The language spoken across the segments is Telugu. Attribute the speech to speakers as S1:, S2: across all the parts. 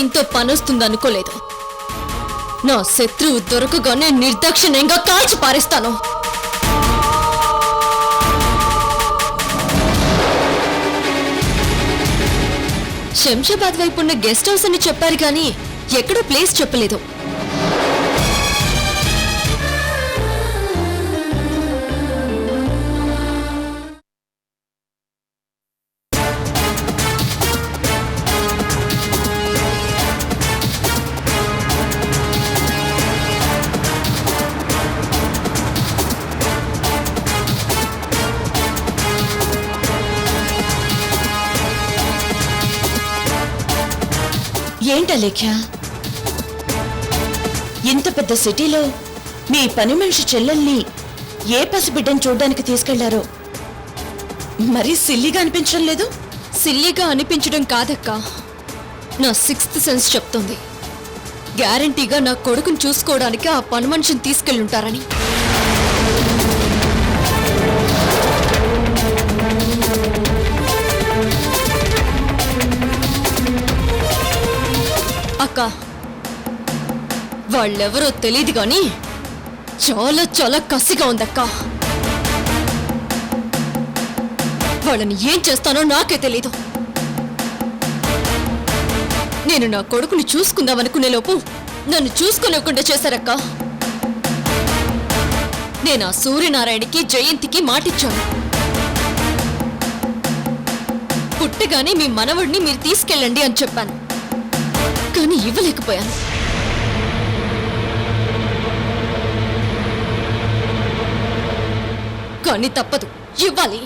S1: దీంతో పనొస్తుందనుకోలేదు. నా శత్రువు దొరకగానే నిర్దాక్షిణ్యంగా కాల్చి పారేస్తాను. శంషాబాద్ వైపు ఉన్న గెస్ట్ హౌస్ అని చెప్పారు కానీ ఎక్కడో ప్లేస్ చెప్పలేదు.
S2: ఏంట లేఖ్య, ఇంత పెద్ద సిటీలో మీ పని మనిషి చెల్లెల్ని ఏ పసిబిడ్డను చూడ్డానికి తీసుకెళ్లారో మరీ సిల్లీగా అనిపించడం లేదు?
S1: సిల్లీగా అనిపించడం కాదక్క, నా సిక్స్త్ సెన్స్ చెప్తుంది. గ్యారంటీగా నా కొడుకుని చూసుకోవడానికి ఆ పని మనిషిని తీసుకెళ్ళుంటారని. అక్క, వాళ్ళెవరో తెలీదు గాని చాలా చాలా కసిగా ఉందక్క. వాళ్ళని ఏం చేస్తానో నాకే తెలీదు. నేను నా కొడుకుని చూసుకుందామనుకునే లోపు నన్ను చూసుకోలేకుండా చేశారక్క. నేను ఆ సూర్యనారాయణకి జయంతికి మాటిచ్చాను. పుట్టగానే మీ మనవడిని మీరు తీసుకెళ్ళండి అని చెప్పాను, కానీ ఇవ్వలేకపోయాను. కానీ తప్పదు, ఇవ్వాలి.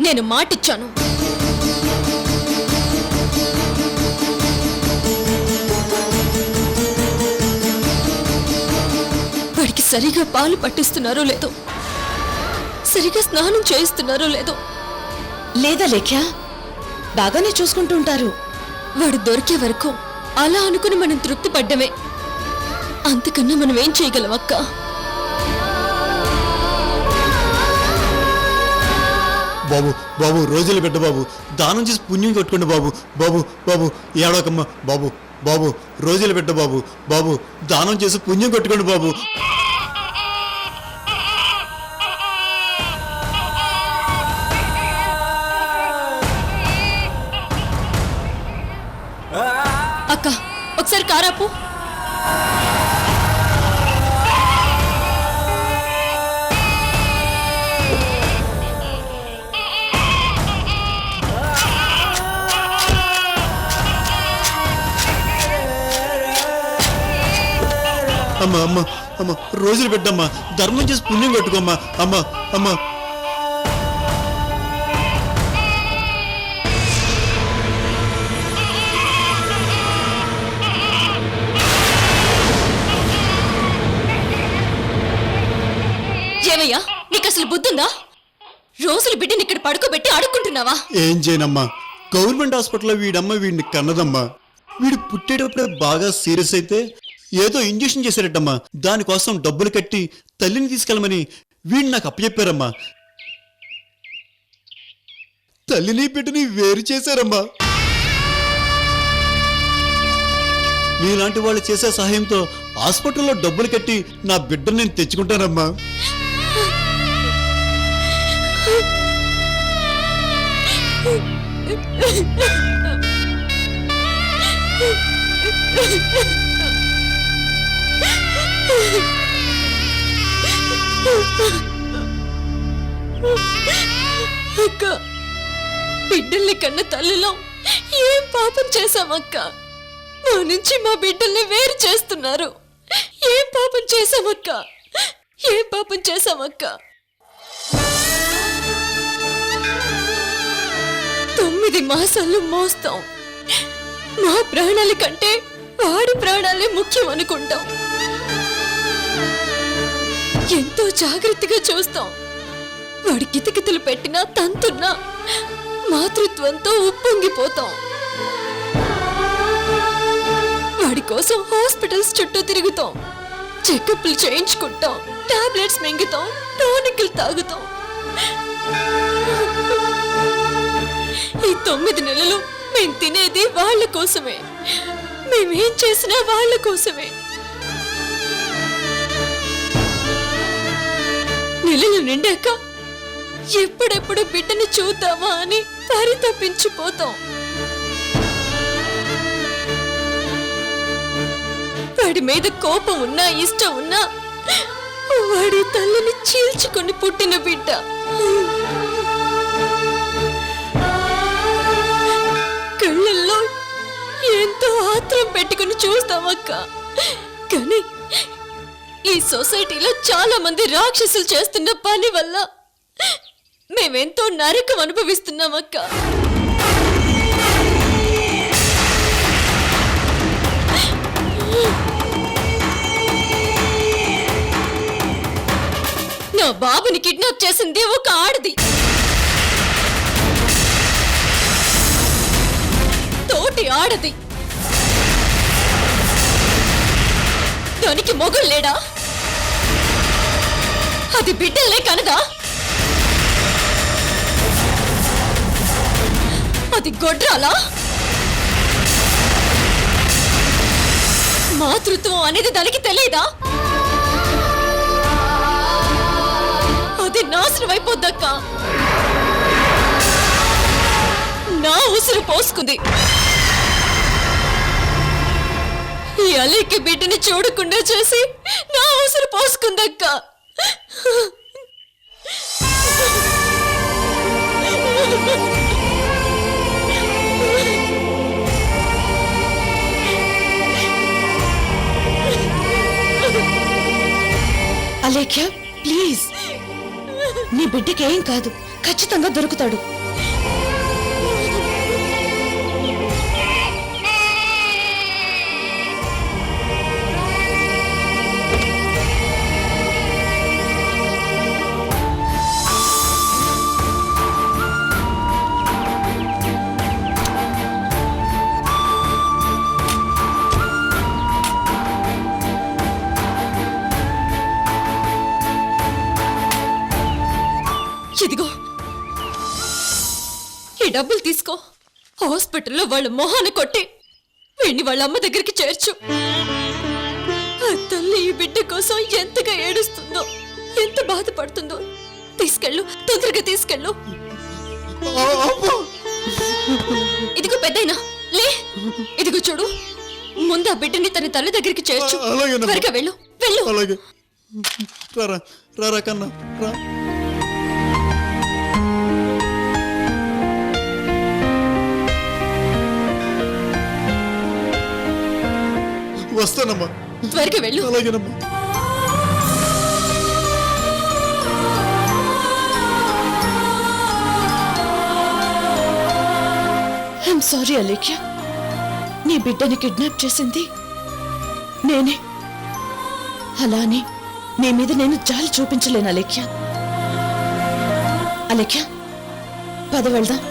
S1: నేను మాటిచ్చాను. వాడికి సరిగా పాలు పట్టిస్తున్నారో లేదో, సరిగా స్నానం చేయిస్తున్నారో లేదో.
S2: లేదా లేఖ్య, బాగానే చూసుకుంటూ ఉంటారు.
S1: వాడు దొరికే వరకు అలా అనుకుని మనం తృప్తి పడ్డమే. అంతకన్నా మనం ఏం చేయగలం అక్క?
S3: బాబు బాబు రోజులు పెట్ట బాబు, దానం చేసి పుణ్యం కొట్టుకోండి బాబు. బాబు బాబు ఏడవకమ్మ బాబు. బాబు రోజులు పెట్ట బాబు. బాబు దానం చేసి పుణ్యం కొట్టుకోండి బాబు.
S1: అక్క, ఒకసారి కారాపు.
S3: అమ్మ అమ్మ అమ్మ రోజులు పెట్టమ్మా, ధర్మం చేసి పుణ్యం కొట్టుకోమ్మా. అమ్మ అమ్మ
S1: ఏమయ్యా, నీకు అసలు బుద్ధుందా? రోజులు బిడ్డని ఇక్కడ పడుకోబెట్టి అడుక్కుంటున్నావా?
S3: ఏం చేయనమ్మా, గవర్నమెంట్ హాస్పిటల్లో వీడమ్మ వీడిని కన్నదమ్మా. వీడు పుట్టేటప్పుడే బాగా సీరియస్ అయితే ఏదో ఇంజెక్షన్ చేశారటమ్మా. దానికోసం డబ్బులు కట్టి తల్లిని తీసుకెళ్ళమని వీడిని నాకు అప్పచెప్పారమ్మా. తల్లిని బిడ్డని వేరు చేశారమ్మా. మీలాంటి వాళ్ళు చేసే సహాయంతో హాస్పిటల్లో డబ్బులు కట్టి నా బిడ్డను నేను తెచ్చుకుంటానమ్మా.
S1: అక్క, బిడ్డల్ని కన్న తల్లిలో ఏం పాపం చేశామక్క? మా నుంచి మా బిడ్డల్ని వేరు చేస్తున్నారు. ఏం పాపం చేశామక్క? ఏం పాపం చేశామక్క? 9 మాసాలు మోస్తాం. మా ప్రాణాల కంటే వాడి ప్రాణాలే ముఖ్యం అనుకుంటాం. ఎంతో జాగ్రత్తగా చూస్తాం. వాడి కితకితలు పెట్టినా తంతున్నా మాతృత్వంతో ఉప్పొంగిపోతాం. వాడి కోసం హాస్పిటల్స్ చుట్టూ తిరుగుతాం, చెకప్లు చేయించుకుంటాం, టాబ్లెట్స్ మింగుతాం, టానిక్లు తాగుతాం. ఈ 9 నెలలు మేము తినేది వాళ్ళ కోసమే. మేమేం చేసినా వాళ్ళ కోసమే. నెలలు నిండాక ఎప్పుడెప్పుడు బిడ్డని చూద్దామా అని పరితపించిపోతాం. వాడి మీద కోపం ఉన్నా ఇష్టం ఉన్నా వాడి తల్లిని చీల్చుకొని పుట్టిన బిడ్డ. కళ్ళల్లో ఎంతో ఆత్రం పెట్టుకుని చూస్తామక్క. కానీ ఈ సొసైటీలో చాలా మంది రాక్షసులు చేస్తున్న పని వల్ల మేమెంతో నరకం అనుభవిస్తున్నామక్క. నా బాబుని కిడ్నాప్ చేసింది ఒక ఆడది. తోటి ఆడది. దానికి మొగుడు లేడా? అది బిడ్డలే కనదా? అది గొడ్రాలా? మాతృత్వం అనేది దానికి తెలియదా? అది నాశనం అయిపోద్దక్క. నా ఉసురు పోసుకుంది. ఈ అలీకి బిడ్డని చూడకుండా చేసి నా ఉసురు పోసుకుందక్క.
S2: అలేఖ్య, ప్లీజ్, నీ బిడ్డకి ఏం కాదు, ఖచ్చితంగా దొరుకుతాడు.
S1: ఇదిగో ఈ డబ్బులు తీసుకో. హాస్పిటల్లో వాళ్ళ మొహాన్ని కొట్టి వీడిని వాళ్ళ అమ్మ దగ్గరికి చేర్చు. ఆ తల్లి ఈ బిడ్డ కోసం ఎంతగా ఏడుస్తుందో, ఎంత బాధపడుతుందో. తీసుకెళ్ళు, తొందరగా తీసుకెళ్ళు. ఇదిగో పెద్దయినా లే. ఇదిగో చూడు, ముందు ఆ బిడ్డని తన తల్లి దగ్గరికి చేర్చు. త్వరగా వెళ్ళు, వెళ్ళు.
S3: అలాగే. రారా రారా కన్నా రా. వస్తానమ్మా.
S1: త్వరగా వెళ్ళు.
S3: అలాగేనమ్మా.
S2: ఐఎమ్ సారీ అలేఖ్య, నీ బిడ్డని కిడ్నాప్ చేసింది నేనే. అలానే నీ మీద నేను జాలి చూపించలేను అలేఖ్య. అలేఖ్య, పద వెళ్దాం.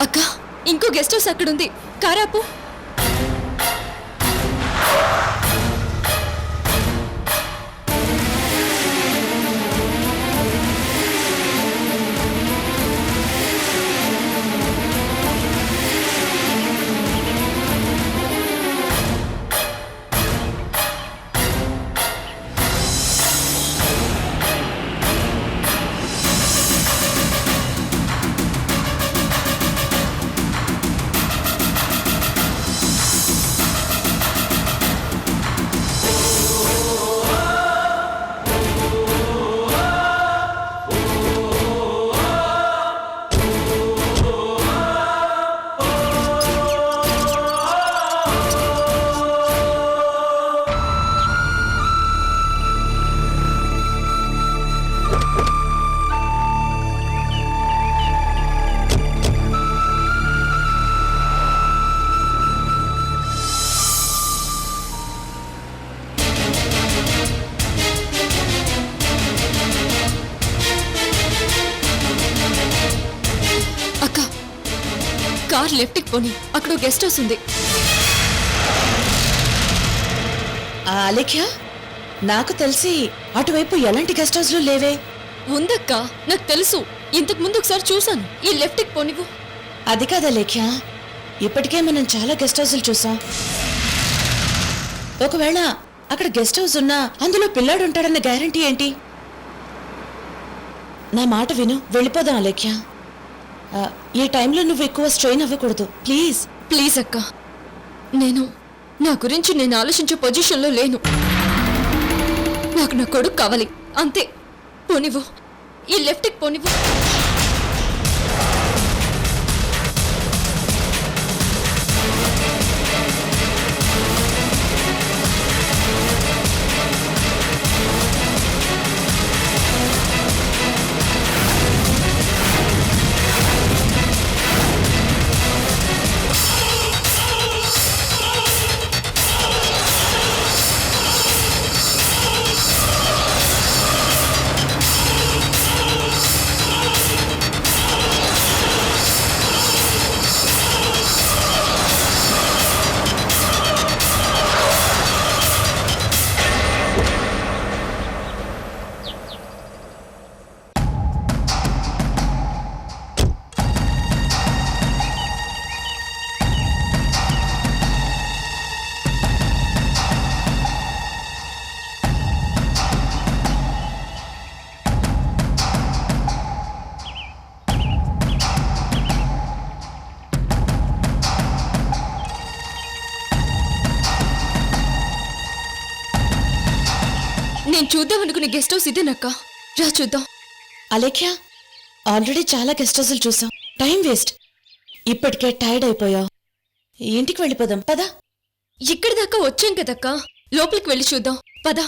S1: అక్క, ఇంకో గెస్ట్ హౌస్ అక్కడుంది. కారాపు. కార్ లెఫ్ట్కి పోని, అక్కడ గెస్ట్ హౌస్ ఉంది.
S2: అలేఖ్య, నాకు తెలిసి అటువైపు ఎలాంటి గెస్ట్ హౌస్లు లేవే.
S1: ఉందక్క, నాకు తెలుసు. ఇంతకు ముందు ఒకసారి చూసాను. ఈ లెఫ్ట్కి పోనివ్వు.
S2: అది కాదా లేఖ్య, ఇప్పటికే మనం చాలా గెస్ట్ హౌస్లు చూసాం. ఒకవేళ అక్కడ గెస్ట్ హౌస్ ఉన్నా అందులో పిల్లాడు ఉంటాడన్న గ్యారంటీ ఏంటి? నా మాట విను, వెళ్ళిపోదాం అలేఖ్య. ఈ టైంలో నువ్వు ఎక్కువ స్ట్రెయిన్ అవ్వకూడదు, ప్లీజ్.
S1: ప్లీజ్ అక్క, నా గురించి నేను ఆలోచించే పొజిషన్లో లేను. నాకు నా కొడుకు కావాలి, అంతే. పోనివ్వు, ఈ లెఫ్ట్కి పోనివ్వు. నేను చూద్దామనుకునే గెస్ట్ హౌస్ ఇదేనక్క. రా చూద్దాం.
S2: అలేఖ్య, ఆల్రెడీ చాలా గెస్ట్ హౌస్లు చూసాం, టైం వేస్ట్. ఇప్పటికే టైర్డ్ అయిపోయావు, ఇంటికి వెళ్ళిపోదాం పదా.
S1: ఇక్కడి దాకా వచ్చాం కదక్క, లోపలికి వెళ్ళి చూద్దాం పదా.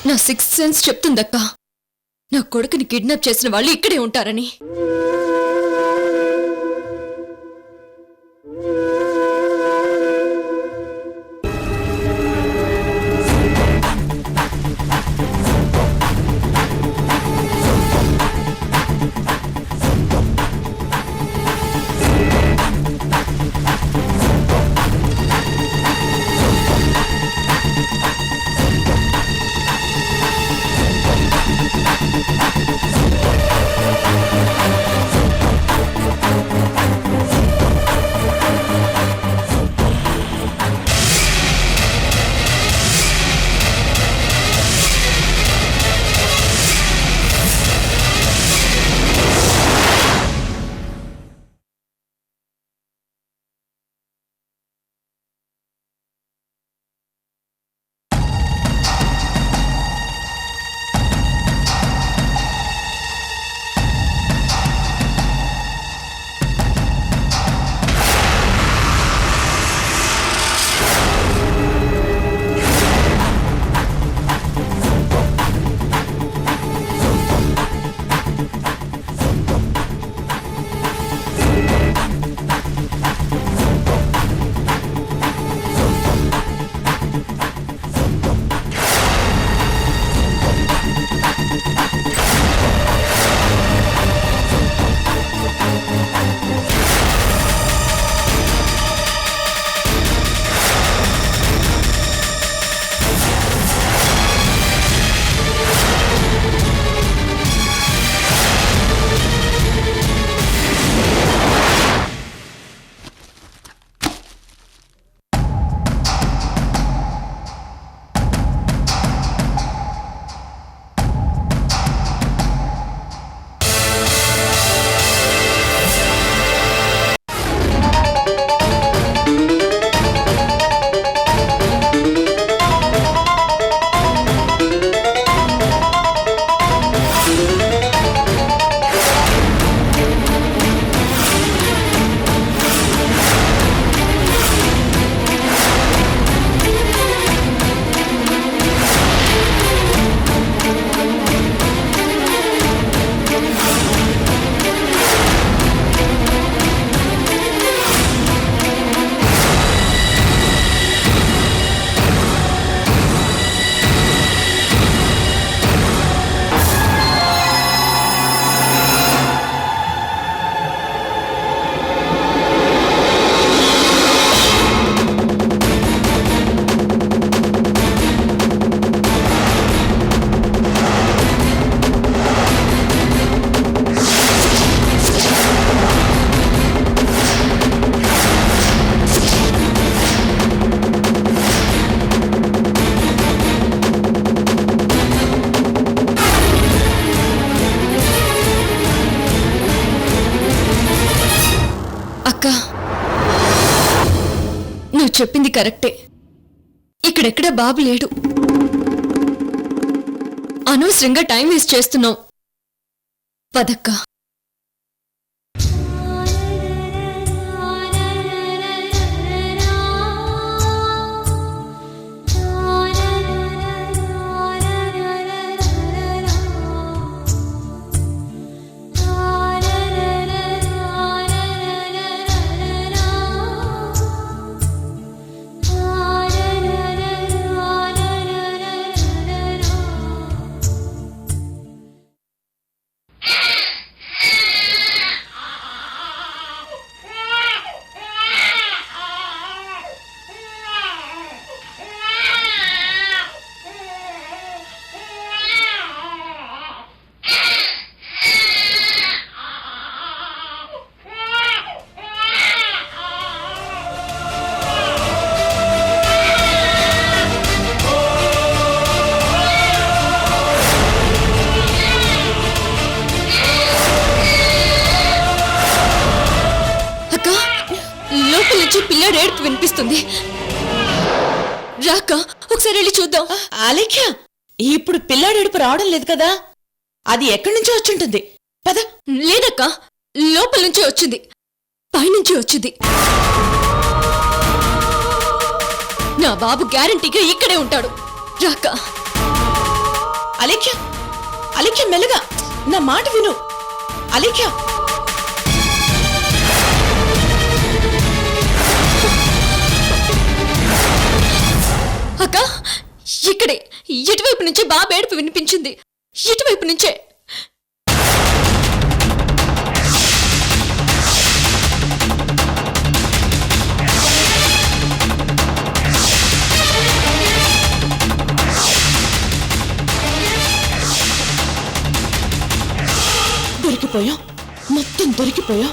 S1: నా సిక్స్త్ సెన్స్ చెప్తుందక్క, నా కొడుకుని కిడ్నాప్ చేసిన వాళ్ళు ఇక్కడే ఉంటారని. నువ్వు చెప్పింది కరెక్టే. ఇక్కడెక్కడ బాబు లేడు. అనవసరంగా టైం వేస్ట్ చేస్తున్నావు. పదక్క. పిల్లాడు ఏడుపు వినిపిస్తుంది. రాక ఒకసారి వెళ్ళి చూద్దాం.
S2: ఆలేఖ్య, ఇప్పుడు పిల్లాడు ఏడుపు రావడం లేదు కదా, అది ఎక్కడి నుంచో వచ్చుంటుంది. పద.
S1: లేదక్క, లోపల నుంచి వచ్చింది, పైనుంచి వచ్చింది. నా బాబు గ్యారంటీగా ఇక్కడే ఉంటాడు. రాక.
S2: అలేఖ్య అలేఖ్య మెల్లగా నా మాట విను అలేఖ్య.
S1: అక్క ఇక్కడే ఇటువైపు నుంచే బాబు ఏడుపు వినిపించింది. ఇటువైపు నుంచే.
S2: దొరికిపోయా, మొత్తం దొరికిపోయా.